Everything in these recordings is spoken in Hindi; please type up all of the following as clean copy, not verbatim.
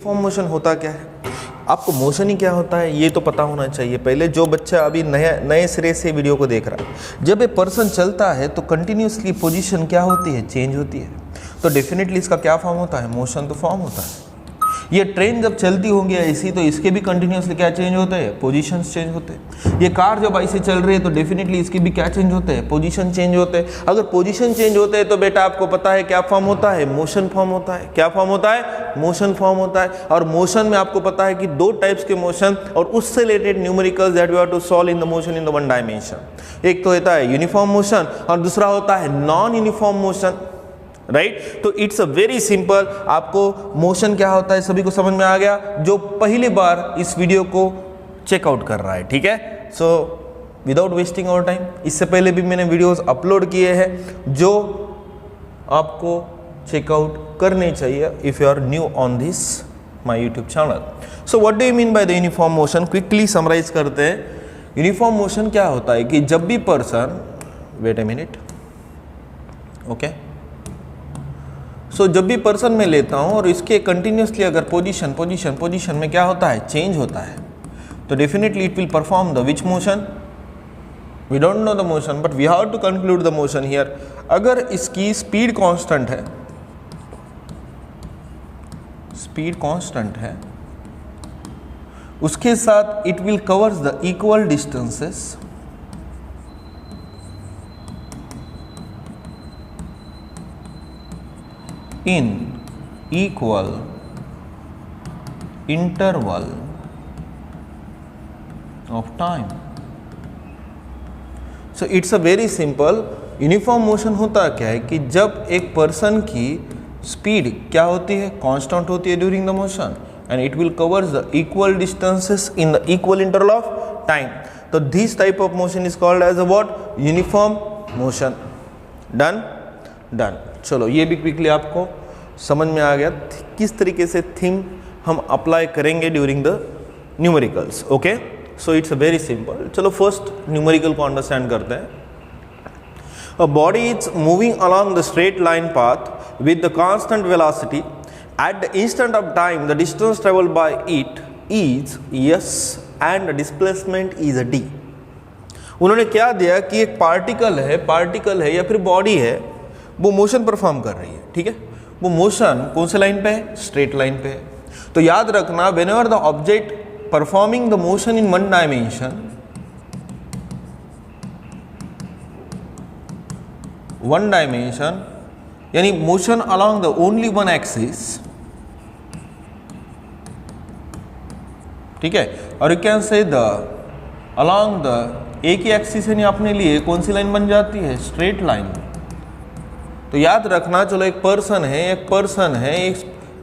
यूनिफॉर्म मोशन होता क्या है, आपको मोशन ही क्या होता है ये तो पता होना चाहिए पहले। जो बच्चा अभी नए सिरे से वीडियो को देख रहा है, जब ये पर्सन चलता है तो कंटिन्यूसली पोजीशन क्या होती है, चेंज होती है। तो डेफिनेटली इसका क्या फॉर्म होता है, मोशन तो फॉर्म होता है। ये ट्रेन जब चलती होगी ऐसी तो इसके भी कंटिन्यूसली क्या चेंज होते हैं, पोजीशंस चेंज होते हैं। ये कार जब ऐसे चल रही है तो डेफिनेटली इसके भी क्या चेंज होते हैं, पोजीशन चेंज होते हैं। अगर पोजीशन चेंज होते हैं तो बेटा आपको पता है क्या फॉर्म होता है, मोशन फॉर्म होता है। क्या फॉर्म होता है, मोशन फॉर्म होता है। और मोशन में आपको पता है कि दो टाइप्स के मोशन और उससे related numericals that we have to solve in the motion in the one dimension. एक तो होता है यूनिफॉर्म मोशन और दूसरा होता है नॉन यूनिफॉर्म मोशन, राइट। तो इट्स अ वेरी सिंपल, आपको मोशन क्या होता है सभी को समझ में आ गया जो पहली बार इस वीडियो को चेकआउट कर रहा है, ठीक है। So without wasting our time, इससे पहले भी मैंने वीडियोस अपलोड किए हैं जो आपको चेकआउट करने चाहिए if you are new on this my YouTube channel. So what do you mean by the uniform motion, quickly summarize करते हैं। यूनिफॉर्म मोशन क्या होता है कि जब भी person, wait a minute, okay. So जब भी पर्सन मैं लेता हूं और इसके कंटिन्यूसली अगर पोजीशन में क्या होता है, चेंज होता है, तो definitely it will perform the which motion, we don't know the motion but we have to conclude the motion here. अगर इसकी स्पीड कांस्टेंट है, उसके साथ it will covers the equal distances in equal interval of time. So it's a very simple, uniform motion होता क्या है कि जब एक पर्सन की स्पीड क्या होती है, कांस्टेंट होती है during the motion and it will covers the equal distances in the equal interval of time. तो this type of motion is called as a what, uniform motion. Done. चलो ये भी क्विकली आपको समझ में आ गया किस तरीके से थीम हम अप्लाई करेंगे during the numericals, okay. So it's a very simple. चलो फर्स्ट न्यूमेरिकल को अंडरस्टैंड करते हैं। A body is moving along the straight line path with the constant velocity at the instant of time the distance travelled by it is s and the displacement is a d। उन्होंने क्या दिया कि एक पार्टिकल है या फिर बॉडी है, वो मोशन परफॉर्म कर रही है, ठीक है। वो मोशन कौन से लाइन पे है, स्ट्रेट लाइन पे है। तो याद रखना, whenever the object performing the motion in one dimension यानी motion along the only one axis, ठीक है। और you can say the along the एक ही एक्सिस यानी अपने लिए कौन सी लाइन बन जाती है, स्ट्रेट लाइन। तो याद रखना, चलो एक पर्सन है,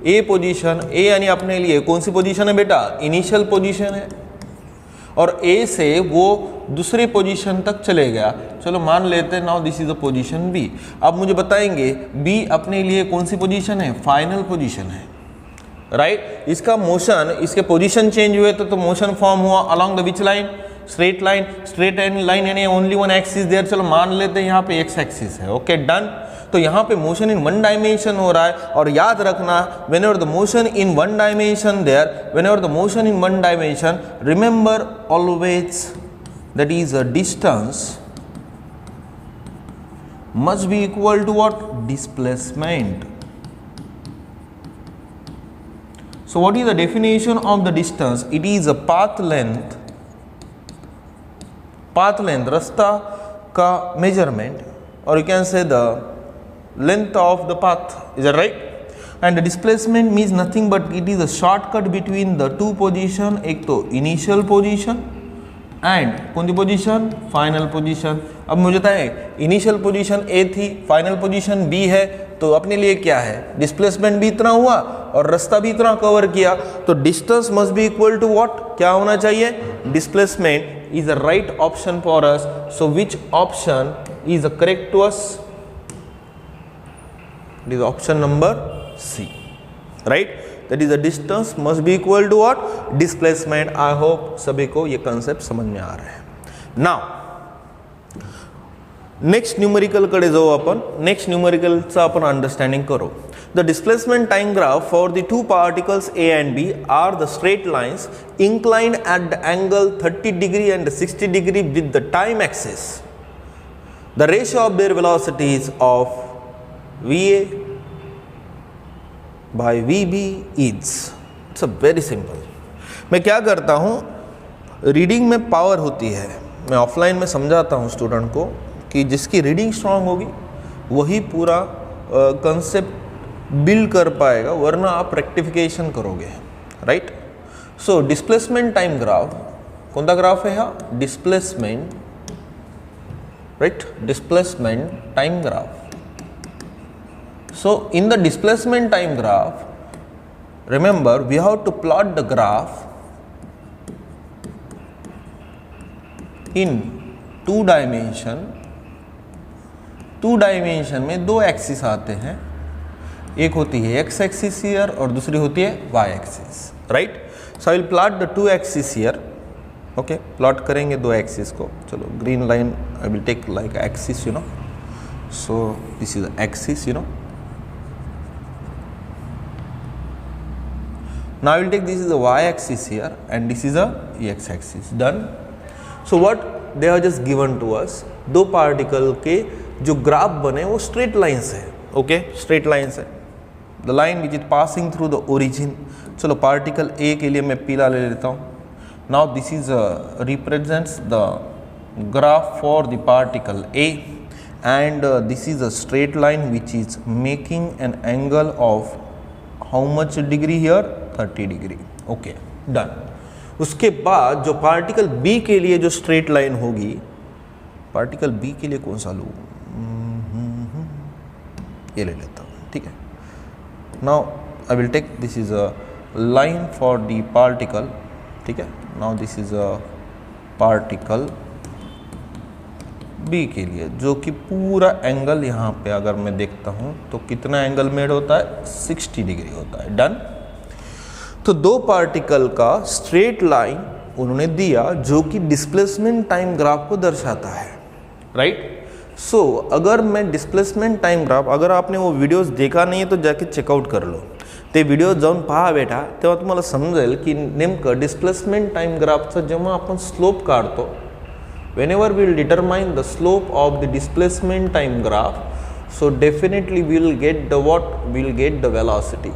ए पोजीशन, ए यानी अपने लिए कौन सी पोजीशन है बेटा, इनिशियल पोजीशन है, और ए से वो दूसरे पोजीशन तक चले गया। चलो मान लेते हैं now this is the position B. अब मुझे बताएंगे बी अपने लिए कौन सी पोजीशन है, फाइनल पोजीशन है, राइट। इसका मोशन, इसके पोजीशन चेंज हुए तो मोशन फॉर्म हुआ along the which line, straight line यानी ओनली वन एक्सिस देयर। चलो मान लेते हैं यहाँ पे एक्स एक्सिस है, ओके डन। तो यहाँ पे मोशन इन वन डायमेंशन हो रहा है, और याद रखना whenever the motion in one dimension, remember always that is a distance must be equal to what, displacement. So what is the definition of the distance? It is a path length रास्ता का measurement, or you can say the length of the path, is that right? And the displacement means nothing but it is a shortcut between the two position, एक तो initial position and कौन सी पोजीशन, फाइनल पोजीशन। अब मुझे बताएं, इनिशियल पोजीशन ए थी, फाइनल पोजीशन बी है, तो अपने लिए क्या है, डिस्प्लेसमेंट भी इतना हुआ और रास्ता भी इतना कवर किया। तो distance must be equal to what, क्या होना चाहिए, displacement is the right option for us. So which option is the correct to us? It is option number C, right? That is the distance must be equal to what, displacement. I hope सभी को ये concept समझ में आ रहा है। Now नेक्स्ट न्यूमेरिकलकडे जाऊ आपण. नेक्स्ट न्यूमेरिकलचा आपण अंडरस्टँडिंग करू. The displacement time graph for the two particles A and B are the straight lines inclined at the angle 30 degree and 60 degree with the time axis. The ratio of their velocities of VA by VB is. It's a very simple. मैं क्या करता हूँ, रीडिंग में पावर होती है. मैं ऑफलाइन में समझाता हूँ स्टूडेंट को कि जिसकी रीडिंग स्ट्रांग होगी वही पूरा कंसेप्ट बिल्ड कर पाएगा, वरना आप रेक्टिफिकेशन करोगे. Right. So displacement time graph, कौन सा ग्राफ है यहाँ? Displacement. Right. Displacement time graph. So in the displacement time graph, remember we have to plot the graph in two dimension. Two dimension में दो एक्सिस आते हैं, एक होती है एक्स एक्सिस हियर और दूसरी होती है Y axis. Right. So I will plot the two axis here. Okay, plot करेंगे दो एक्सिस को. चलो, green line I will take like axis, you know. So this is axis, you know. Now I will take this is the Y axis here and this is a X axis. Done. So what they are just given to us, दो पार्टिकल के जो ग्राफ बने वो स्ट्रेट लाइन्स है. ओके, स्ट्रेट लाइन्स है. The line which is passing through the origin. चलो, पार्टिकल ए के लिए मैं पीला ले लेता हूँ. Now this is represents the graph for the particle A and this is a straight line which is making an angle of how much degree here? 30 degree. Okay, done. उसके बाद जो पार्टिकल बी के लिए जो स्ट्रेट लाइन होगी, पार्टिकल बी के लिए कौन सा लूँ? ये ले लेता हूँ. ठीक है. Now I will take this is a line for the particle. ठीक है. Now this is a particle B के लिए, जो कि पूरा एंगल यहाँ पे अगर मैं देखता हूँ तो कितना एंगल मेड होता है? 60 डिग्री होता है. डन. तो दो पार्टिकल का स्ट्रेट लाइन उन्होंने दिया जो कि डिस्प्लेसमेंट टाइम ग्राफ को दर्शाता है. राइट. सो अगर मैं डिस्प्लेसमेंट टाइम ग्राफ, अगर आपने वो व्हिडिओज देखा नाही तर जाके चेकआउट कर लो. ते व्हिडिओ जाऊन पहा बेटा, तेव्हा तुम्हाला समजेल की नेमकं डिस्प्लेसमेंट टाइम ग्राफचं जेव्हा आपण स्लोप काढतो, whenever we will determine the slope of the displacement time graph, so definitely we will get the what? We will get the velocity.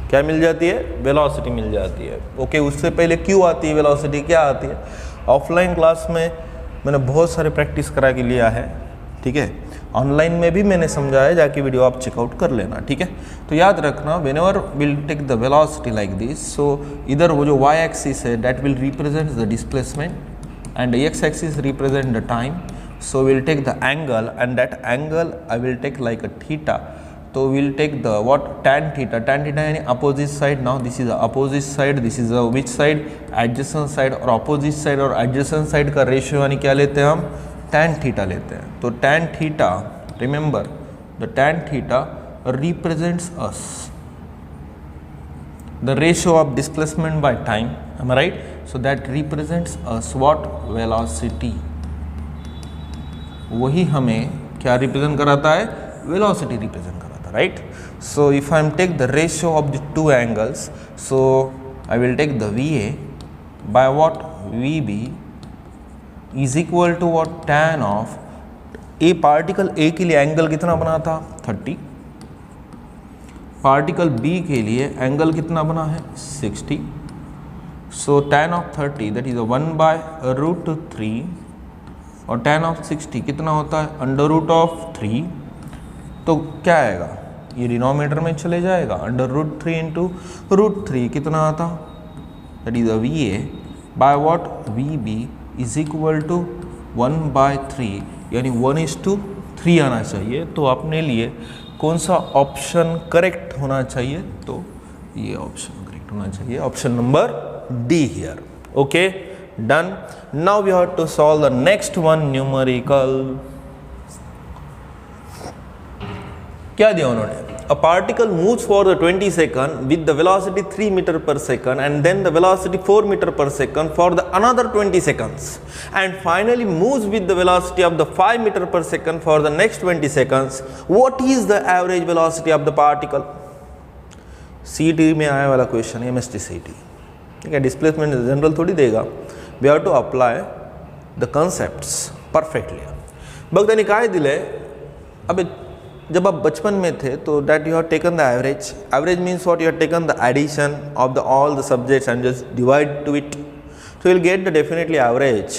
क्या मिल जाती है? वेलोसिटी मिल जाती है. ओके, उससे पहले क्यों आती है वेलोसिटी? क्या आती है? ऑफलाइन क्लास में मैंने बहुत सारे प्रैक्टिस करा के लिया है. ठीक है. ऑनलाइन में भी मैंने समझाया, जाके वीडियो आप चेकआउट कर लेना. ठीक है. तो याद रखना, whenever will take the velocity like this, so इधर वो जो वाई एक्सिस है that will represent the displacement and X axis represent the time. So will take the angle and that angle I will take like a theta. तो will take the what? tan theta. tan theta यानी opposite side. Now this is opposite side, this is which side? Adjacent side. और अपोजिट साइड और एडजेसेंट साइड का रेशियो यानी क्या लेते हैं हम? tan थीटा लेते हैं. तो tan theta, remember the tan theta represents us the ratio of displacement by time. Am I right? So that represents us what? Velocity. वही हमें क्या रिप्रेजेंट कराता है? वेलोसिटी रिप्रेजेंट कराता है. Right. So if I am take the ratio of the two angles, so I will take the VA by what? VB is equal to what? tan of A. Particle A के लिए एंगल कितना बना था? 30. पार्टिकल B के लिए एंगल कितना बना है? 60. सो tan of 30 दैट इज 1/√3 और tan of 60 कितना होता है? √3. तो क्या आएगा? ये डिनोमिनेटर में चले जाएगा. √3 इंटू √3 कितना आता? That is VA by what? VB is equal to 1/3, यानी 1:3 आना चाहिए. तो अपने लिए कौन सा ऑप्शन करेक्ट होना चाहिए? तो ये ऑप्शन करेक्ट होना चाहिए, option number D here. Okay, done. Now we have to solve the next one numerical. क्या दिया उन्होंने? a particle moves for the 20 second with the velocity 3 meter per second and then the velocity 4 meter per second for the another 20 seconds and finally moves with the velocity of the 5 meter per second for the next 20 seconds, what is the average velocity of the particle? CT में आने वाला क्वेश्चन है, MST CT, ठीक है, डिस्प्लेसमेंट जनरल थोड़ी देगा, we have to apply the concepts perfectly. बघ त्यांनी काय दिलंय, अब जब आप बचपन में थे तो that you have taken the average. Average means what, you have taken the addition of the all the subjects and just divide to it, so you will get the definitely average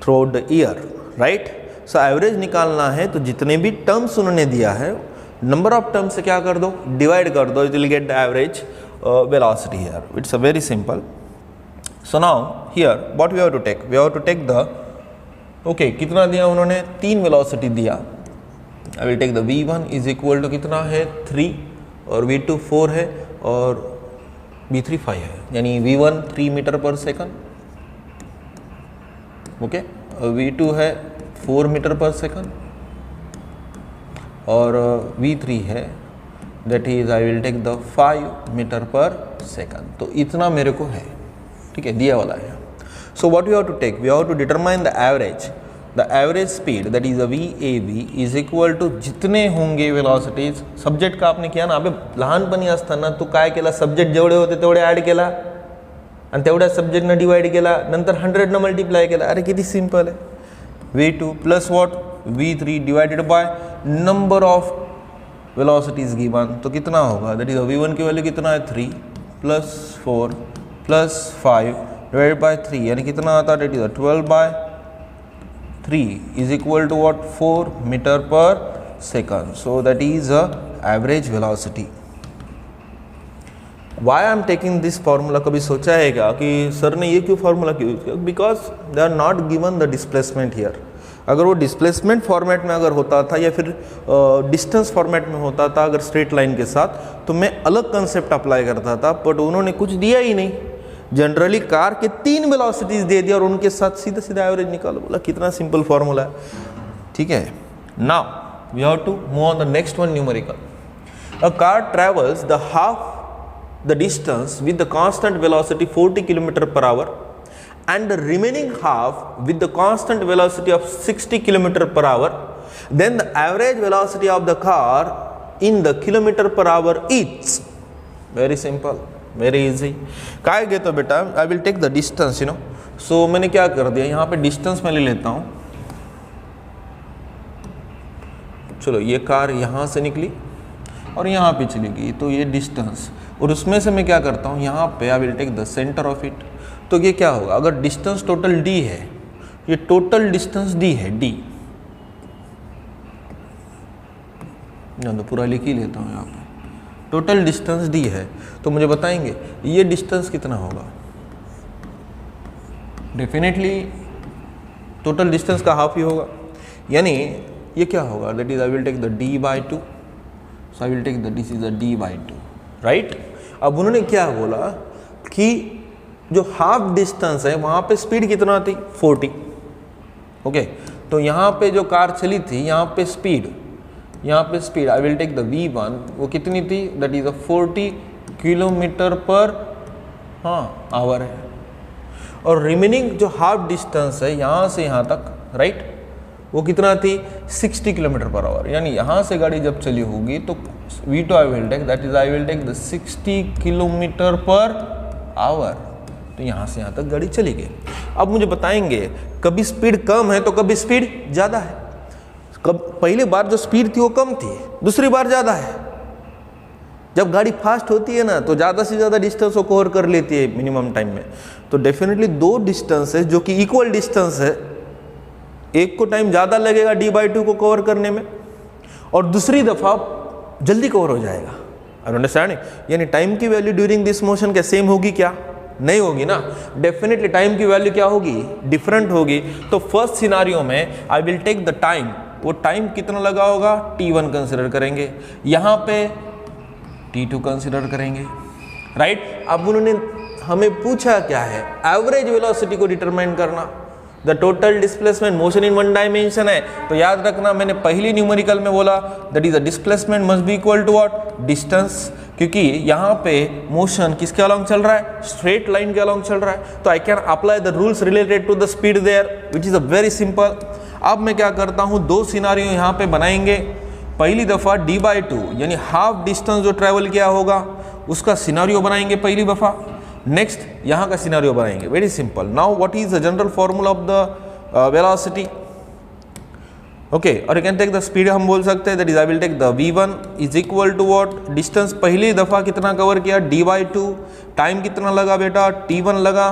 throughout the year, right. So average निकालना है तो जितने भी टर्म्स उन्होंने दिया है, नंबर ऑफ टर्म्स से क्या कर दो, डिवाइड कर दो, you will get the average velocity here. It's a very simple. So now here what we have to take, we have to take the, okay, कितना दिया उन्होंने, 3 वेलोसिटी दिया. I will take the v1 is equal to कितना है 3 और v2 4 है और v3 5 है, यानी v1 3 meter per second, okay, और v2 है 4 मीटर पर सेकंड और v3 है that is I will take the 5 metre per second. तो इतना मेरे को है, ठीक है, दिया वाला है. So what we have to take, we have to determine the average. The average speed that is a VAV is equal to जितने होंगे वेलॉसिटीज. सब्जेक्ट का आपने किया ना, अबे लहानपणी असताना तू काय केला, सब्जेक्ट जेवढे होते तेवढे ॲड केला आणि तेवढ्या सब्जेक्टनं डिवाइड केला, नंतर 100 मल्टिप्लाय केला. अरे किती सिंपल आहे. V2 plus what, V3 divided by number of velocities given, तो कितना होगा, दैट इज V1 की वैल्यू कितना है 3 प्लस 4 प्लस 5 डिवाइडेड बाय 3, यानी कितना आता है, that is 12 by 3 is equal to what, 4 meter per second. So that is a average velocity. Why I am taking this formula, कभी सोचा है क्या कि सर ने ये क्यों फार्मूला क्यों यूज किया, because they are not given the displacement here. अगर वो डिस्प्लेसमेंट फॉर्मेट में अगर होता था या फिर डिस्टेंस फॉर्मेट में होता था अगर स्ट्रेट लाइन के साथ, तो मैं अलग कंसेप्ट अप्लाई करता था, बट उन्होंने कुछ दिया ही नहीं. जनरली कार के 3 वेलोसिटीज दे दिया और उनके साथ सीधा सीधा एवरेज निकालो. बोला कितना सिंपल फॉर्मूला है, ठीक है. Now we have to move on the next one, numerical. A car travels the half the distance with the constant velocity 40 kilometre per hour and the remaining half with the constant velocity of 60 kilometer per hour, then the average velocity of the car in the kilometer per hour is. Very simple, very easy. काय घेतो बेटा, I will take the distance, you know. So मैंने क्या कर दिया, यहाँ पे distance मैं ले लेता हूँ. चलो ये कार यहाँ से निकली और यहाँ पे चली गई, तो ये distance, और उसमें से मैं क्या करता हूँ, यहाँ पे I will take the center of it. तो ये क्या होगा, अगर डिस्टेंस टोटल d है, ये टोटल डिस्टेंस d है, d, तो पूरा लिख ही लेता हूँ यहाँ पे, टोटल डिस्टेंस d है, तो मुझे बताएंगे ये डिस्टेंस कितना होगा. डेफिनेटली टोटल डिस्टेंस का हाफ ही होगा, यानी ये क्या होगा, that is I will take the d/2. So I will take the this is the d/2, right. अब उन्होंने क्या बोला कि जो हाफ डिस्टेंस है वहाँ पे स्पीड कितना थी, 40. ओके, तो यहाँ पे जो कार चली थी, यहाँ पे speed I will take the v1, वो कितनी थी, that is 40 kilometre per hour है. और रिमेनिंग जो हाफ डिस्टेंस है यहाँ से यहाँ तक, राइट, वो कितना थी, 60 किलोमीटर पर आवर. यानी यहाँ से गाड़ी जब चली होगी तो v2 I will take, that is I will take the 60 kilometre per hour. तो यहाँ से यहाँ तक गाड़ी चली गई. अब मुझे बताएंगे कभी स्पीड कम है तो कभी स्पीड ज़्यादा है. पहली बार जो स्पीड थी वो कम थी, दूसरी बार ज़्यादा है. जब गाड़ी फास्ट होती है ना तो ज़्यादा से ज़्यादा डिस्टेंस को कवर कर लेती है मिनिमम टाइम में. तो डेफिनेटली दो डिस्टेंस है जो कि इक्वल डिस्टेंस है, एक को टाइम ज़्यादा लगेगा d/2 को कवर करने में और दूसरी दफ़ा जल्दी कवर हो जाएगा. I understand. यानी टाइम की वैल्यू ड्यूरिंग दिस मोशन क्या सेम होगी, क्या नहीं होगी ना. डेफिनेटली टाइम की वैल्यू क्या होगी, डिफरेंट होगी. तो फर्स्ट सिनारियो में I will take the time, वो टाइम कितना लगा होगा, t1 कंसिडर करेंगे, यहाँ पे t2 कंसिडर करेंगे, राइट. अब उन्होंने हमें पूछा क्या है, एवरेज वेलोसिटी को डिटरमाइन करना. The total displacement motion in one dimension है, तो याद रखना मैंने पहली न्यूमेरिकल में बोला that is the displacement must be equal to what, distance, क्योंकि यहाँ पे मोशन किसके अलॉन्ग चल रहा है, स्ट्रेट लाइन के अलॉन्ग चल रहा है, तो I can apply the rules related to the speed there which is a very simple. अब मैं क्या करता हूँ, दो सिनारियो यहाँ पे बनाएंगे। पहली दफ़ा d/2 यानी हाफ डिस्टेंस जो ट्रेवल किया होगा उसका सिनारियो बनाएंगे पहली दफ़ा, नेक्स्ट यहाँ का सिनारियो बनाएंगे। Very simple. Now what is the general formula of the velocity, okay, और you can take the speed, हम बोल सकते हैं that is I will take the v1 is equal to what, distance पहली दफ़ा कितना कवर किया d/2, टाइम कितना लगा बेटा t1 लगा,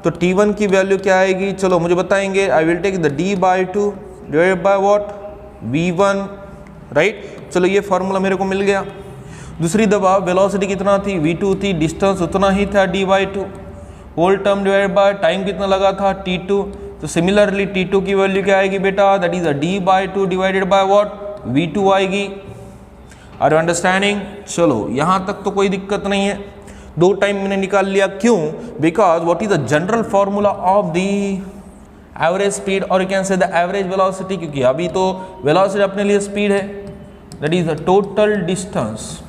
तो t1 की वैल्यू क्या आएगी, चलो मुझे बताएंगे। I will take the d/2 divided by what, v1, right. चलो ये फार्मूला मेरे को मिल गया। दूसरी दफ़ा वेलोसिटी कितना थी, v2 थी, डिस्टेंस उतना ही था d/2, whole term divided by time कितना लगा था t2, तो सिमिलरली t2 की वैल्यू क्या आएगी बेटा, that is d/2 divided by what, v2 आएगी। Are you understanding? चलो यहाँ तक तो कोई दिक्कत नहीं है, दो टाइम मैंने निकाल लिया, क्यों, because what is the general formula of the average speed और you can say the average velocity, क्योंकि अभी तो वेलोसिटी अपने लिए स्पीड है, that is the total distance,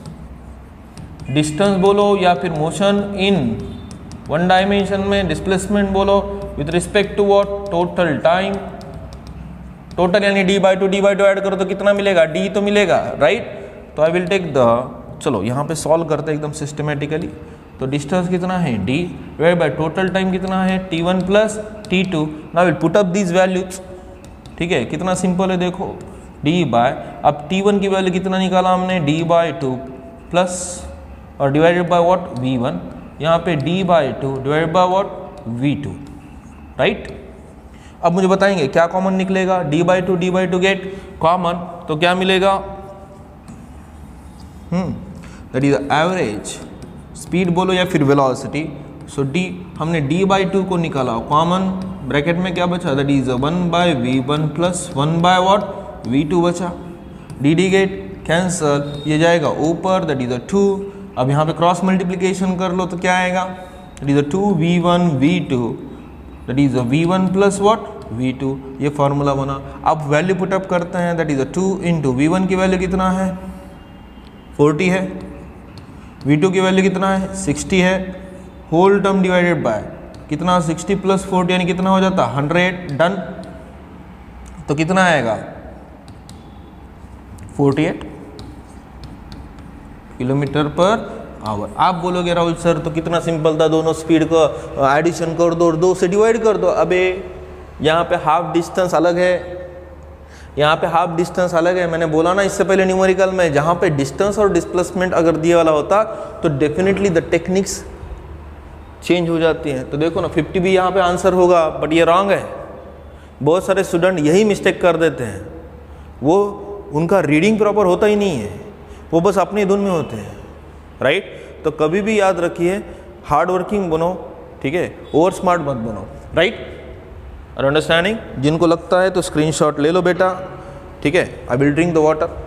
distance बोलो या फिर मोशन इन वन डायमेंशन में डिस्प्लेसमेंट बोलो with respect to what, total time, total यानी d/2 ऐड करो तो कितना मिलेगा, d तो मिलेगा, राइट। तो आई विल टेक द, चलो यहाँ पे सॉल्व करते हैं एकदम सिस्टमेटिकली, तो डिस्टेंस कितना है d divided by total time कितना है t1 plus t2, now will put up these values, ठीक है, कितना सिंपल है देखो, d बाय, अब t1 की वैल्यू कितना निकाला हमने, d/2 प्लस और डिवाइडेड बाय व्हाट, v1, यहाँ पे d/2 divided by what, v2, right. अब मुझे बताएंगे क्या कॉमन निकलेगा, d/2 गेट कॉमन, तो क्या मिलेगा, दैट इज एवरेज स्पीड बोलो या फिर वेलोसिटी, सो d हमने d/2 को निकाला कॉमन, ब्रैकेट में क्या बचा, that is 1/v1 plus 1/व्हाट, v2 बचा, dd गेट कैंसल, ये जाएगा ऊपर, दैट इज 2, अब यहाँ पे क्रॉस मल्टीप्लिकेशन कर लो तो क्या आएगा, that is 2v1 v2, that is v1 plus what, v2, ये फॉर्मूला बना। अब वैल्यू पुटअप करते हैं, दैट इज 2 इंटू v1 की वैल्यू कितना है, 40 है, v2 की वैल्यू कितना है, 60 है, होल टर्म डिवाइडेड बाय कितना, 60 प्लस 40 यानी कितना हो जाता, 100, डन, तो कितना आएगा, 48 किलोमीटर पर आवर। आप बोलोगे राहुल सर तो कितना सिंपल था, दोनों स्पीड को एडिशन कर दो और 2 से डिवाइड कर दो, अबे यहाँ पे हाफ डिस्टेंस अलग है, यहाँ पे हाफ डिस्टेंस अलग है, मैंने बोला ना इससे पहले न्यूमेरिकल में, जहाँ पे डिस्टेंस और डिस्प्लेसमेंट अगर दिए वाला होता तो डेफिनेटली द टेक्निक्स चेंज हो जाती हैं। तो देखो ना 50 भी यहाँ पे आंसर होगा, बट ये रॉन्ग है। बहुत सारे स्टूडेंट यही मिस्टेक कर देते हैं, वो उनका रीडिंग प्रॉपर होता ही नहीं है, वो बस अपनी धुन में होते हैं, राइट। तो कभी भी याद रखिए, हार्ड वर्किंग बनो, ठीक है, ओवर स्मार्ट मत बनो, राइट। और अंडरस्टैंडिंग, जिनको लगता है तो स्क्रीनशॉट ले लो बेटा, ठीक है। I will drink the water.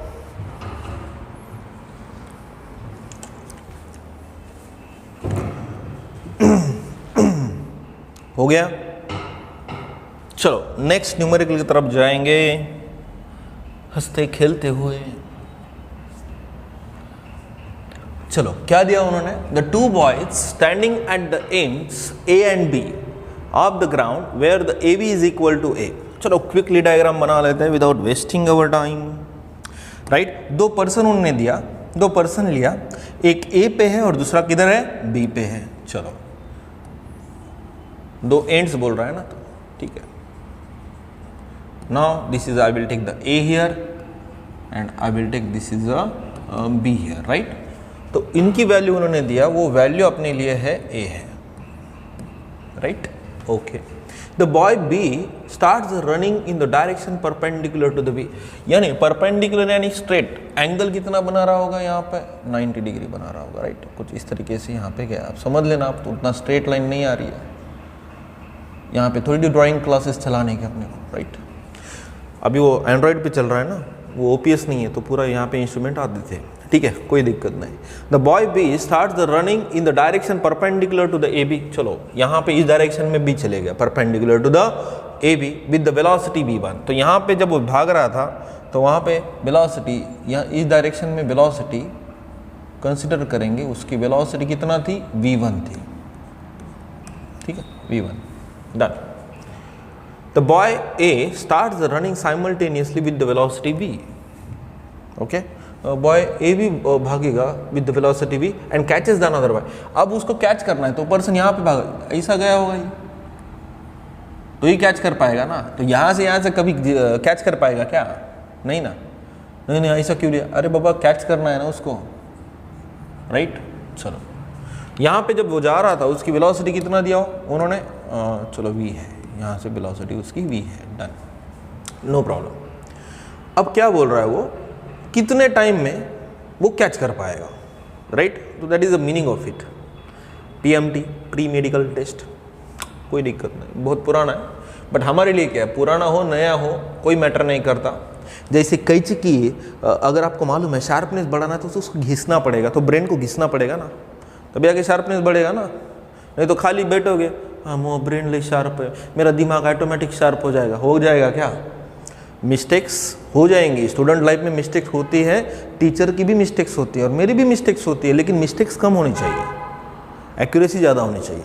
हो गया, चलो नेक्स्ट न्यूमेरिकल की तरफ जाएंगे हंसते खेलते हुए। चलो क्या दिया उन्होंने, the two boys standing at the ends A and B of the ground where the AB is equal to A। चलो क्विकली डायग्राम बना लेते हैं without wasting our time, right. दो पर्सन उन्होंने दिया, दो पर्सन लिया, एक A पे है और दूसरा किधर है, B पे है। चलो दो एंड्स बोल रहा है ना, तो ठीक है। Now this is, I will take the A here and I will take this is a B here, right. तो इनकी वैल्यू उन्होंने दिया, वो वैल्यू अपने लिए है A है, right, okay. The boy B starts running in the direction perpendicular to the B, यानी परपेंडिकुलर यानी स्ट्रेट, एंगल कितना बना रहा होगा यहाँ पे, 90 डिग्री बना रहा होगा, राइट। कुछ इस तरीके से यहाँ पे क्या, आप समझ लेना, आप तो उतना स्ट्रेट लाइन नहीं आ रही है यहाँ पे, थोड़ी ड्राइंग क्लासेस चलाने के अपने को, राइट। अभी वो एंड्रॉयड पे चल रहा है ना, वो OPS नहीं है, तो पूरा यहाँ पे इंस्ट्रूमेंट आते थे, ठीक है, कोई दिक्कत नहीं। The boy B start the running in the direction perpendicular to the AB। चलो यहाँ पे इस डायरेक्शन में B चले गया, perpendicular to the A B with the velocity v1। तो यहाँ पे जब वो भाग रहा था तो वहाँ पे वेलोसिटी, यहाँ इस डायरेक्शन में वेलोसिटी कंसिडर करेंगे, उसकी वेलोसिटी कितना थी, v1 थी, ठीक है, v1। Done. The boy A starts running simultaneously with the velocity v। Okay, boy A भी भागेगा with the velocity v and catches the another boy. अब उसको कैच करना है तो पर्सन यहाँ पे भागा, ऐसा गया होगा ये तो ही कैच कर पाएगा ना। तो यहाँ से कभी कैच कर पाएगा क्या, नहीं ना, नहीं ऐसा क्यों लिया, अरे बाबा कैच करना है ना उसको, राइट। चलो यहाँ पे जब वो जा रहा था उसकी वेलोसिटी कितना दिया उन्होंने, चलो v है, यहाँ से वेलोसिटी उसकी v है, डन, नो प्रॉब्लम। अब क्या बोल रहा है वो, कितने टाइम में वो कैच कर पाएगा, राइट। तो that is the meaning of it. PMT, pre medical test, कोई दिक्कत नहीं, बहुत पुराना है, बट हमारे लिए क्या है, पुराना हो नया हो कोई मैटर नहीं करता। जैसे कैंची की अगर आपको मालूम है शार्पनेस बढ़ाना है तो उसको घिसना पड़ेगा, तो ब्रेन को घिसना पड़ेगा ना, तभी आगे शार्पनेस बढ़ेगा ना। नहीं तो खाली बैठोगे, हाँ वो ब्रेन ले शार्प है, मेरा दिमाग ऑटोमेटिक शार्प हो जाएगा क्या, मिस्टेक्स हो जाएंगी। स्टूडेंट लाइफ में मिस्टेक्स होती है, टीचर की भी मिस्टेक्स होती है और मेरी भी मिस्टेक्स होती है, लेकिन मिस्टेक्स कम होनी चाहिए, एक्यूरेसी ज़्यादा होनी चाहिए,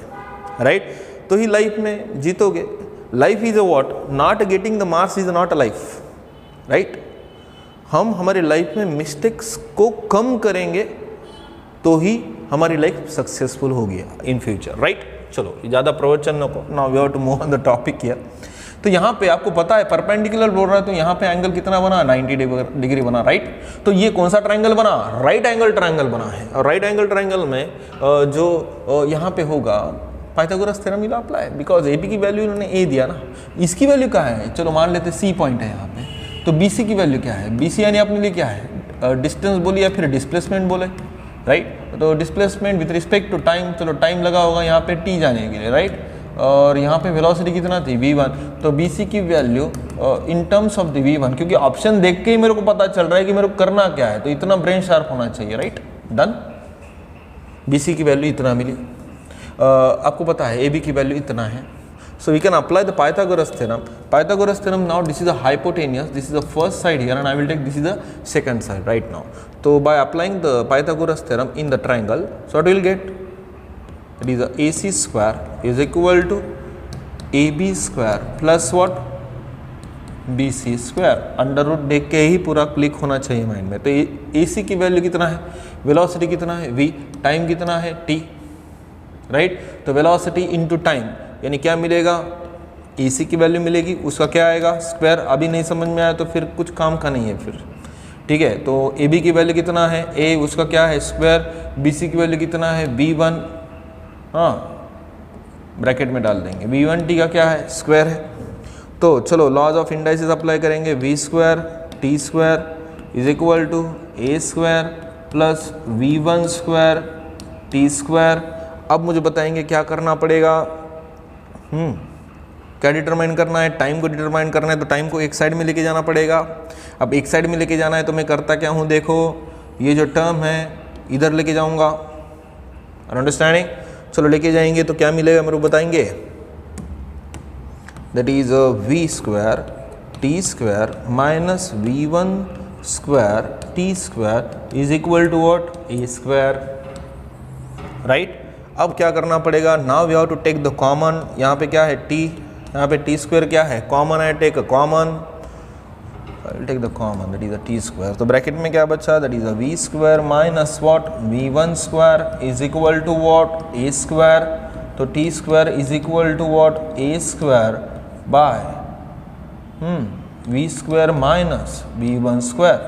राइट। तो ही लाइफ में जीतोगे। Life is a what, not getting the marks is not a life, right. हम हमारे लाइफ में मिस्टेक्स को कम करेंगे तो ही हमारी लाइफ सक्सेसफुल होगी इन फ्यूचर, राइट। चलो ज़्यादा प्रवचन न को, now we have to move on the topic here. तो यहाँ पे आपको पता है परपेंडिकुलर बोल रहा है तो यहाँ पे एंगल कितना बना, 90 डिग्री बना, राइट। तो ये कौन सा ट्रायंगल बना, राइट एंगल ट्रायंगल बना है। और राइट एंगल ट्रायंगल में जो यहाँ पे होगा Pythagoras theorem will apply, because AP की वैल्यू इन्होंने A दिया ना, इसकी वैल्यू क्या है, चलो मान लेते C पॉइंट है यहाँ पे, तो BC की वैल्यू क्या है, BC यानी अपने लिए क्या है, डिस्टेंस बोले या फिर डिस्प्लेसमेंट बोले, राइट। तो displacement with respect to time, चलो टाइम लगा होगा यहाँ पे T जाने के लिए, राइट। और यहाँ पे वेलोसिटी कितना थी, v1। तो BC की value in terms of the v1, क्योंकि ऑप्शन देख के ही मेरे को पता चल रहा है कि मेरे को करना क्या है, तो इतना ब्रेन शार्प होना चाहिए, राइट, डन। BC की वैल्यू इतना मिली, आपको पता है AB की वैल्यू इतना है, so we can apply the Pythagoras theorem. Pythagoras theorem, now this is the hypotenuse, this is the first side here and I will take this is the second side right now. तो by applying the Pythagoras theorem in the triangle, so what will get, it is a AC square is equal to AB square plus what, BC square। Under root देख के ही पूरा क्लिक होना चाहिए माइंड में। तो AC की वैल्यू कितना है, वेलोसिटी कितना है V, टाइम कितना है T, राइट। तो वेलोसिटी इनटू टाइम यानी क्या मिलेगा, AC की वैल्यू मिलेगी, उसका क्या आएगा स्क्वायर। अभी नहीं समझ में आया तो फिर कुछ काम का नहीं है फिर, ठीक है। तो AB की वैल्यू कितना है A, उसका क्या है स्क्वायर, BC की वैल्यू कितना है B1, हाँ ब्रैकेट में डाल देंगे, V1T का क्या है स्क्वायर है। तो चलो लॉज ऑफ इंडाइसिस अप्लाई करेंगे, V square T square is equal to A square plus V1 square T square. अब मुझे बताएंगे क्या करना पड़ेगा, क्या डिटरमाइन करना है, टाइम को डिटरमाइन करना है, तो टाइम को एक साइड में लेके जाना पड़ेगा। अब एक साइड में लेके जाना है तो मैं करता क्या हूँ, देखो ये जो टर्म है इधर लेके जाऊँगा, अंडरस्टैंडिंग। चलो लेके जाएंगे तो क्या मिलेगा मेरे को बताएंगे, that is V square T square minus V1 square T square is equal to what, A square, right. अब क्या करना पड़ेगा, now we have to take the common, यहाँ पे क्या है T, यहाँ पे T स्क्वायर क्या है कॉमन है, take a common, I will take the common that is a T square. तो ब्रैकेट में क्या बचा, that is a V square minus what, V1 square is equal to what, A square. तो T square is equal to what, A square by V square minus V1 square,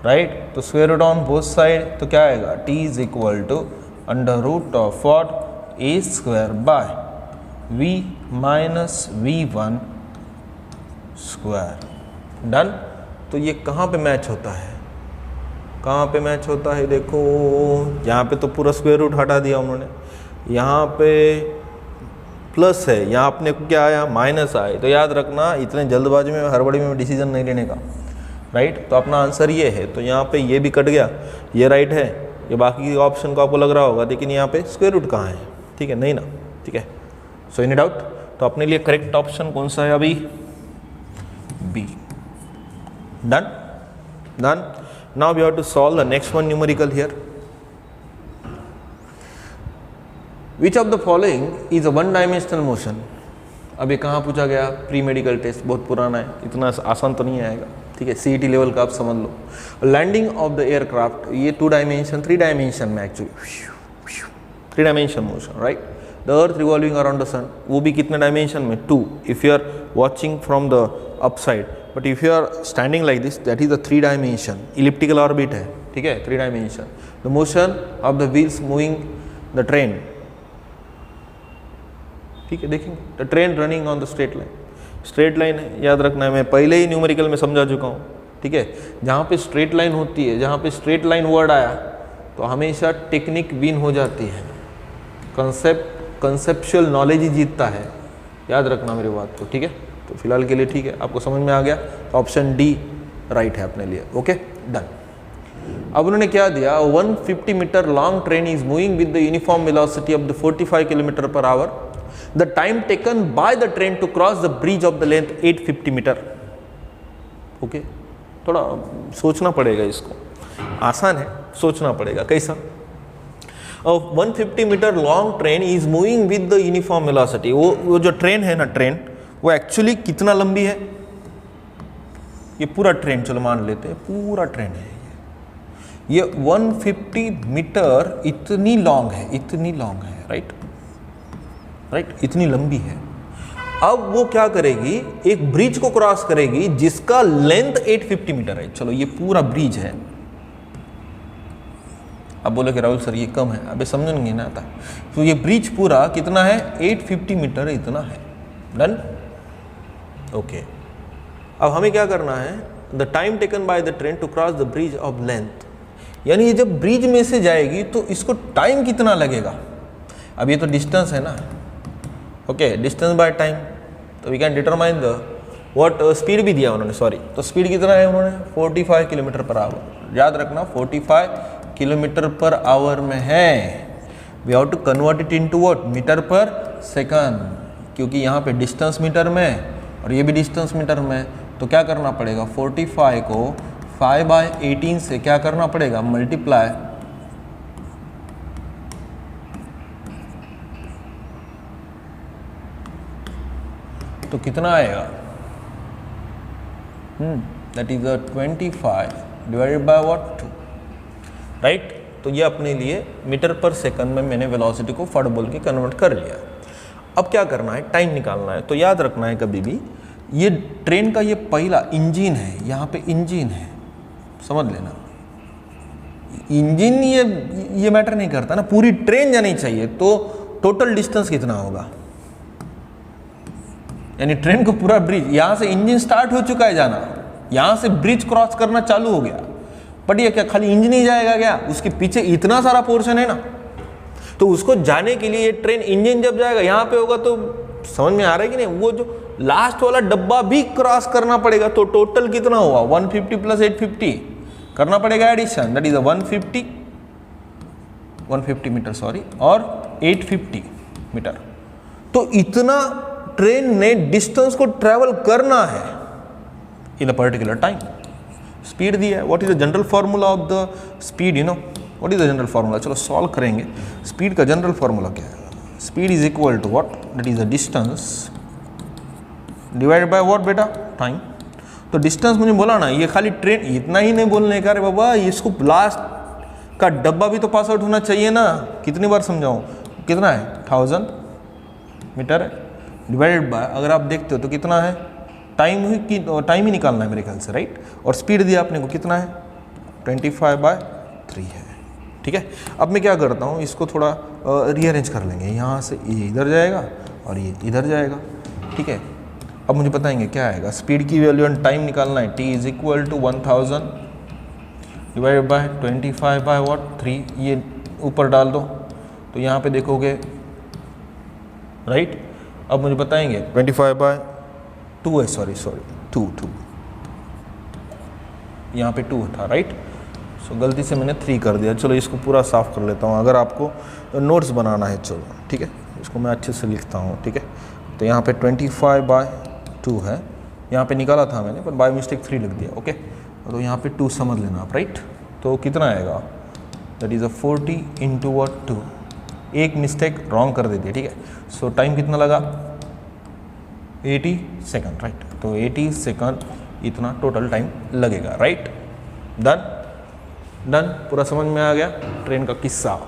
right. तो square root on both side, तो क्या आएगा, T is equal to under root of what, A square by V minus V1 square, done. तो ये कहाँ पे मैच होता है, कहाँ पे मैच होता है, देखो यहाँ पे तो पूरा स्क्वायर रूट हटा दिया उन्होंने, यहाँ पे प्लस है, यहाँ अपने को क्या आया माइनस आए। तो याद रखना इतने जल्दबाजी में हड़बड़ी में डिसीजन नहीं लेने का, राइट। तो अपना आंसर ये है, तो यहाँ पे ये भी कट गया, ये राइट है, ये बाकी ऑप्शन को आपको लग रहा होगा, लेकिन यहाँ पे स्क्वायर रूट कहाँ है, ठीक है नहीं ना, ठीक है। सो एनी डाउट, तो अपने लिए करेक्ट ऑप्शन कौन सा है अभी? B. Done done. Now we have to solve the next one numerical here. Which of the following is a one dimensional motion? अभी कहाँ पूछा गया? प्री मेडिकल टेस्ट, बहुत पुराना है, इतना आसान तो नहीं आएगा, ठीक है, सीईटी लेवल का आप समझ लो। लैंडिंग ऑफ द एयरक्राफ्ट, ये 2 डायमेंशन 3 डायमेंशन में actually 3 dimension motion, right. The earth revolving around the sun, वो भी कितने डायमेंशन में? 2 if you are watching from the upside, but if you are standing like this that is the 3 dimension. Elliptical orbit है, ठीक है, 3 dimension. The motion of the wheels moving the train, ठीक है, देखेंगे the train running on the straight line. Straight line है, याद रखना है, मैं पहले ही न्यूमेरिकल में समझा चुका हूँ, ठीक है। जहाँ पे स्ट्रेट लाइन होती है, जहाँ पे स्ट्रेट लाइन वर्ड आया तो हमेशा टेक्निक विन हो जाती है, कंसेप्चुअल नॉलेज ही जीतता है, याद रखना मेरी बात को, ठीक है। तो फिलहाल के लिए ठीक है, आपको समझ में आ गया, तो ऑप्शन डी राइट है अपने लिए। Okay done. अब उन्होंने क्या दिया? 150 metre long train is moving with the uniform velocity of the 45 kilometre per hour. The time taken by the train to cross the bridge of the length 850 metre. Okay, थोड़ा सोचना पड़ेगा इसको, आसान है, सोचना पड़ेगा कैसा। 150 metre long train is moving with the uniform velocity. वो जो ट्रेन है ना, ट्रेन वो एक्चुअली कितना लंबी है? ये पूरा ट्रेन, चलो मान लेते हैं पूरा ट्रेन है ये 150 मीटर इतनी लॉन्ग है, इतनी लॉन्ग है, राइट, इतनी लंबी है। अब वो क्या करेगी? एक ब्रिज को क्रॉस करेगी जिसका लेंथ 850 मीटर है। चलो ये पूरा ब्रिज है। अब बोले कि राहुल सर ये कम है, अबे समझेंगे ना आता। तो ये ब्रिज पूरा कितना है? 850 मीटर इतना है। डन। ओके, अब हमें क्या करना है? The time taken by the train to cross the bridge of length, यानी ये जब ब्रिज में से जाएगी तो इसको टाइम कितना लगेगा? अब ये तो डिस्टेंस है ना, ओके, डिस्टेंस बाय टाइम, तो we can determine the what speed भी दिया उन्होंने, सॉरी, तो स्पीड कितना है उन्होंने? 45 किलोमीटर पर आवर। याद रखना 45 किलोमीटर पर आवर में है। We have to convert it into what? Metre per second, क्योंकि यहाँ पे डिस्टेंस मीटर में और ये भी डिस्टेंस मीटर में, तो क्या करना पड़ेगा? 45 को 5/18 से क्या करना पड़ेगा? मल्टीप्लाई, तो कितना आएगा? That is 25 divided by what? 2, right. तो ये अपने लिए मीटर पर सेकंड में मैंने वेलोसिटी को फट बोल के कन्वर्ट कर लिया। अब क्या करना है? टाइम निकालना है। तो याद रखना है कभी भी, ये ट्रेन का ये पहला इंजन है, यहाँ पे इंजन है, समझ लेना। इंजन ये मैटर नहीं करता ना, पूरी ट्रेन जानी चाहिए। तो टोटल डिस्टेंस कितना होगा? यानी ट्रेन को पूरा ब्रिज, यहां से इंजन स्टार्ट हो चुका है जाना, यहां से ब्रिज क्रॉस करना चालू हो गया, बट ये क्या खाली इंजन ही जाएगा क्या? उसके पीछे इतना सारा पोर्शन है ना, तो उसको जाने के लिए ये ट्रेन इंजन जब जाएगा यहां पे होगा, तो समझ में आ रहा है कि नहीं? वो जो लास्ट वाला डब्बा भी क्रॉस करना पड़ेगा। तो टोटल कितना हुआ? 150 प्लस 850 करना पड़ेगा addition, that is 150 metre, sorry, और 850 मीटर। तो इतना ट्रेन ने डिस्टेंस को ट्रेवल करना है in a particular time. Speed दिया है। What is the general formula of the speed? You know what is the general formula? चलो सॉल्व करेंगे। स्पीड का जनरल फार्मूला क्या है? Speed is equal to what? That is the distance divided by what बेटा? टाइम। तो डिस्टेंस मुझे बोला ना, ये खाली ट्रेन इतना ही नहीं बोलने का, अरे बाबा इसको लास्ट का डब्बा भी तो पास आउट होना चाहिए ना। कितनी बार समझाऊं? कितना है? 1000 मीटर है, डिवाइडेड बाय, अगर आप देखते हो तो कितना है? टाइम ही निकालना है मेरे ख्याल से, राइट। और स्पीड दिया आपने को कितना है? 25/3 है, ठीक है। अब मैं क्या करता हूँ, इसको थोड़ा रीअरेंज कर लेंगे। यहाँ से ये इधर जाएगा और ये इधर जाएगा, ठीक है। अब मुझे बताएंगे क्या आएगा? स्पीड की वैल्यू एंड टाइम निकालना है। t is equal to 1000 divided by 25/3, ये ऊपर डाल दो तो यहाँ पे देखोगे, राइट। अब मुझे बताएंगे 25/2 है, सॉरी 2 यहाँ पे 2 था, राइट। सो गलती से मैंने 3 कर दिया। चलो इसको पूरा साफ कर लेता हूँ, अगर आपको नोट्स बनाना है, चलो ठीक है, इसको मैं अच्छे से लिखता हूँ, ठीक है। तो यहाँ पे 25/2 है, यहाँ पे निकाला था मैंने पर बाय मिस्टेक 3 लिख दिया। ओके, तो यहाँ पे 2 समझ लेना आप, राइट। तो कितना आएगा, दैट इज़ 40 इंटू 2, एक मिस्टेक रॉन्ग कर देती है, ठीक है। सो टाइम कितना लगा, 80 सेकंड, राइट। तो 80 सेकंड इतना टोटल टाइम लगेगा, राइट। डन, पूरा समझ में आ गया ट्रेन का किस्सा।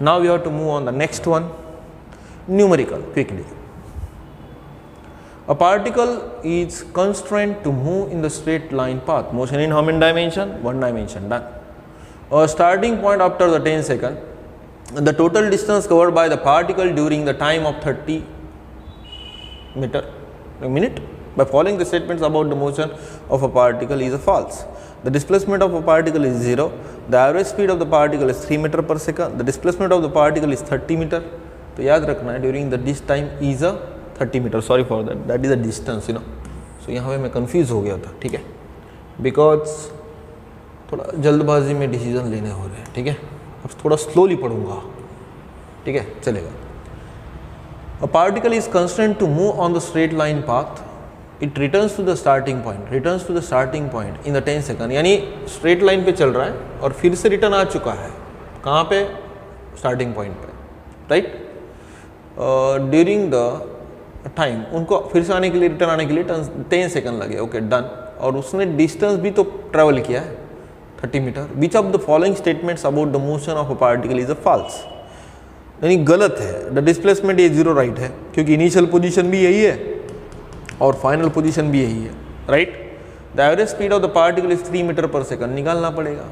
Now we have to move on the next one, numerical, quickly. A particle is constrained to move in the straight line path. Motion in how many dimension? 1 dimension. Done. A starting point after the 10 second. The total distance covered by the particle during the time of 30 meter a minute. By following the statements about the motion of a particle is a false. The displacement of a particle is 0. The average speed of the particle is 3 meter per second. The displacement of the particle is 30 meter. तो याद रखना है during the this time is a 30 metre, sorry for that, that is the distance, you know. So यहाँ पे मैं कंफ्यूज हो गया था, ठीक है, बिकॉज थोड़ा जल्दबाजी में डिसीजन लेने हो रहे हैं, ठीक है। अब थोड़ा स्लोली पढ़ूंगा, ठीक है, चलेगा। A particle is constraint to move on the straight line path, it returns to the starting point in the 10 second. यानी स्ट्रेट लाइन पे चल रहा है और फिर से रिटर्न आ चुका है, कहाँ पे, स्टार्टिंग पॉइंट पे, राइट। ड्यूरिंग द टाइम, उनको फिर से आने के लिए, रिटर्न आने के लिए 10 सेकंड लगे, ओके, डन। और उसने डिस्टेंस भी तो ट्रेवल किया है 30 मीटर। Which of the following statements about the motion of a particle is a false, यानी गलत है। द डिस्प्लेसमेंट ये 0 राइट है, क्योंकि इनिशियल पोजीशन भी यही है और फाइनल पोजीशन भी यही है, right. The average speed of the particle is 3 meter per second, निकालना पड़ेगा।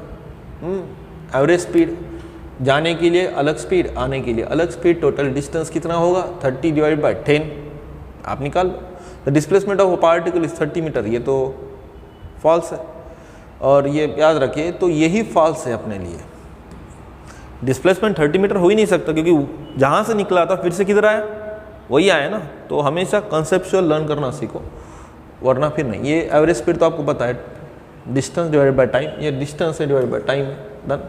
एवरेज स्पीड, जाने के लिए अलग स्पीड, आने के लिए अलग स्पीड, टोटल डिस्टेंस कितना होगा, 30 डिवाइड बाय 10, आप निकाल लो। The displacement of a particle is 30 metre, ये तो फॉल्स है। और ये याद रखिए, तो यही फॉल्स है अपने लिए। डिस्प्लेसमेंट 30 मीटर हो ही नहीं सकता, क्योंकि जहाँ से निकला था फिर से किधर आया, वही आया ना। तो हमेशा कंसेप्चुअल लर्न करना सीखो, वरना फिर नहीं। ये एवरेज स्पीड तो आपको पता है, डिस्टेंस डिवाइड बाय टाइम, ये डिस्टेंस है डिवाइड बाय टाइम है, डन,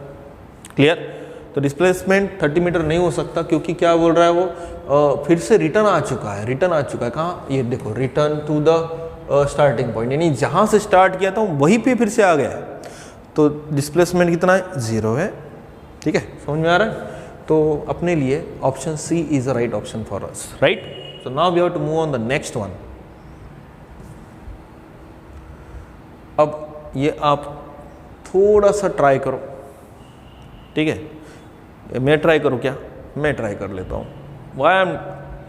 क्लियर। तो डिस्प्लेसमेंट 30 मीटर नहीं हो सकता, क्योंकि क्या बोल रहा है वो, फिर से रिटर्न आ चुका है, कहाँ, ये देखो, return to the starting point, यानी जहाँ से स्टार्ट किया था वहीं पे फिर से आ गया है। तो डिस्प्लेसमेंट कितना है, 0 है, ठीक है, समझ में आ रहा है। तो अपने लिए option C is the right option for us, right. So now we have to move on the next one. अब ये आप थोड़ा सा ट्राई करो, ठीक है। मैं ट्राई करूँ क्या, मैं ट्राई कर लेता हूँ।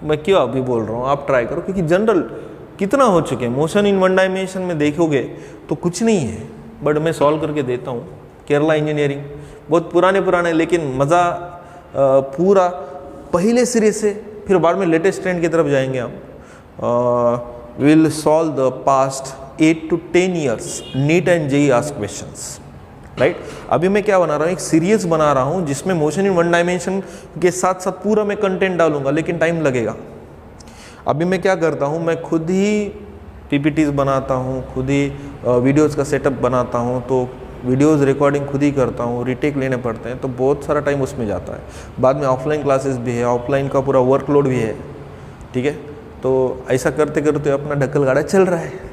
मैं क्यों अभी बोल रहा हूँ, आप ट्राई करो, क्योंकि जनरल कितना हो चुके हैं। मोशन इन 1 डायमेंशन में देखोगे तो कुछ नहीं है, बट मैं सॉल्व करके देता हूँ। केरला इंजीनियरिंग, बहुत पुराने, लेकिन मज़ा पूरा पहले सिरे से, फिर बाद में लेटेस्ट ट्रेंड की तरफ जाएंगे हम। Will solve the past 8 to 10 years neat and JEE asked questions, right. अभी मैं क्या बना रहा हूँ, एक सीरीज बना रहा हूँ जिसमें मोशन इन 1 डायमेंशन के साथ साथ पूरा मैं कंटेंट डालूंगा, लेकिन टाइम लगेगा। अभी मैं क्या करता हूँ, मैं खुद ही पीपीटीज बनाता हूँ, खुद ही वीडियोज़ का सेटअप बनाता हूँ, तो वीडियोज़ रिकॉर्डिंग खुद ही करता हूँ, रीटेक लेने पड़ते हैं, तो बहुत सारा टाइम उसमें जाता है। बाद में ऑफलाइन क्लासेस भी है, ऑफलाइन का पूरा वर्कलोड भी है, ठीक है। तो ऐसा करते करते अपना ढक्कल गाड़ा चल रहा है।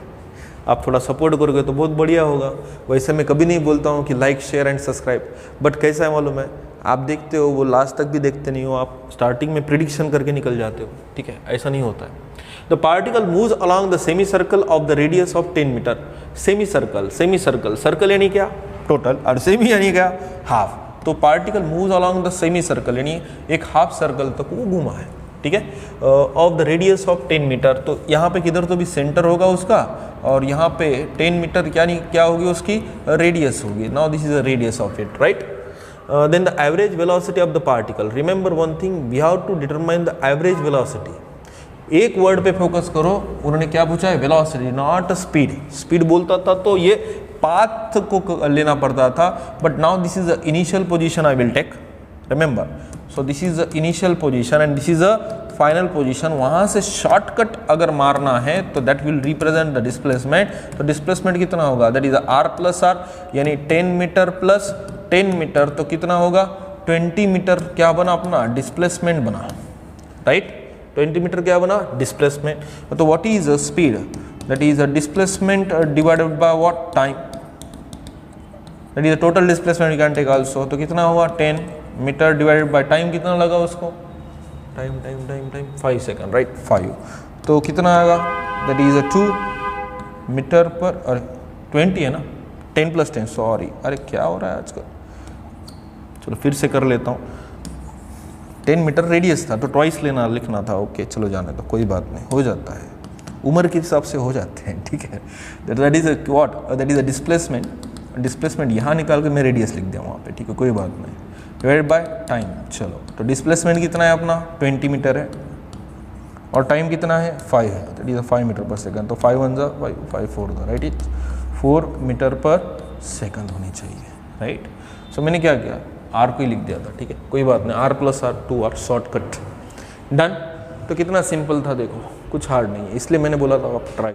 आप थोड़ा सपोर्ट करोगे तो बहुत बढ़िया होगा। वैसे मैं कभी नहीं बोलता हूँ कि like, share and subscribe, but कैसा है मालूम है, आप देखते हो वो लास्ट तक भी देखते नहीं हो, आप स्टार्टिंग में प्रिडिक्शन करके निकल जाते हो, ठीक है, ऐसा नहीं होता है। The particle moves along the semi circle of the radius of 10 meter. Semi circle, circle यानी क्या, टोटल, और सेमी यानी क्या, हाफ। तो particle moves along the semi circle, यानी एक हाफ सर्कल तक वो घूमा है, ठीक है, of the radius of 10 meter. तो यहाँ पे किधर तो भी सेंटर होगा उसका, और यहाँ पे 10 मीटर यानी क्या होगी, उसकी रेडियस होगी। Now this is the radius of it, right. Then the average velocity of the particle. Remember one thing, we have to determine the average velocity. एक वर्ड पे फोकस करो, उन्होंने क्या पूछा है, वेलोसिटी, नॉट स्पीड। स्पीड बोलता था तो ये पाथ को लेना पड़ता था, but now this is the initial position I will take, remember. So this is the initial position and this is the final position. वहाँ से शॉर्टकट अगर मारना है तो that will represent the displacement. तो डिस्प्लेसमेंट कितना होगा, that is R plus R, यानी 10 मीटर प्लस 10 मीटर, तो कितना होगा, 20 मीटर क्या बना अपना डिस्प्लेसमेंट बना, राइट। 20 मीटर क्या बना, डिस्प्लेसमेंट। तो what is a speed, that is a displacement divided by what, time, that is a total displacement you can take also. तो कितना हुआ 10 मीटर डिवाइडेड बाय टाइम, कितना लगा उसको, time time time time 5 second, right 5। तो कितना आएगा, दैट इज अ 2 मीटर पर, अरे 20 है ना, 10 + 10, सॉरी, अरे क्या हो रहा है आजकल, चलो फिर से कर लेता हूँ। 10 मीटर रेडियस था तो ट्वाइस लेना लिखना था, ओके चलो जाने दो, कोई बात नहीं, हो जाता है, उम्र के हिसाब से हो जाते हैं, ठीक है। That is a what, that is a displacement, displacement यहाँ निकाल के मैं रेडियस लिख दिया वहाँ पे, ठीक है कोई बात नहीं, डिवाइडेड बाय टाइम। चलो तो डिस्प्लेसमेंट कितना है अपना, 20 मीटर है, और टाइम कितना है 5 है, that is 5 metre per second. तो 5 1 5 5 4 right, is 4 metre per second होनी चाहिए, राइट। सो मैंने क्या किया, आर को ही लिख दिया था, ठीक है कोई बात नहीं, R + R 2R shortcut, done. तो कितना सिंपल था देखो, कुछ हार्ड नहीं है, इसलिए मैंने बोला था आप ट्राई